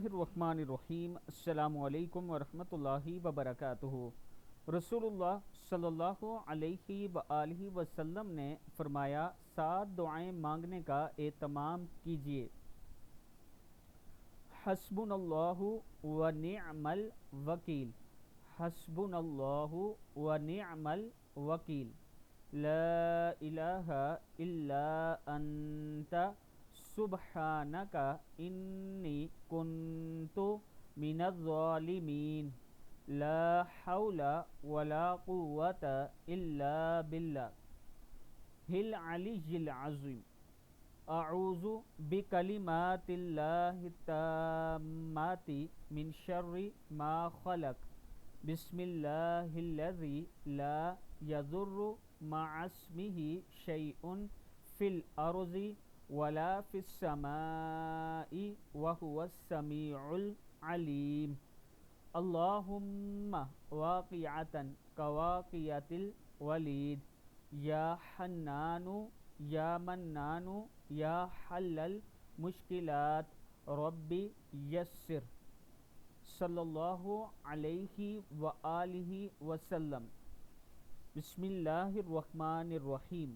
اللہ الرحمن الرحیم۔ السلام علیکم ورحمۃ اللہ وبرکاتہ۔ رسول اللہ صلی اللہ علیہ وآلہ وسلم نے فرمایا 7 دعائیں مانگنے کا اہتمام کیجیے۔ حسبنا اللہ ونعم الوکیل، حسبنا اللہ ونعم الوکیل، لا الہ الا انت سبحانک انی کنت من الظالمین، لا حول ولا قوة الا باللہ العلی العظیم۔ اعوذ بکلمات اللہ التامات من شر ما خلق، بسم اللہ الذی لا یضر مع اسمہ شیء فی الارض ولا فی السماء وهو السمیع العلیم۔ اللہم واقعة کواقعة الولید، یا حنان یا منان یا حل المشکلات رب یسر۔ صلی اللہ علیہ وآلہ وسلم۔ بسم اللہ الرحمن الرحیم۔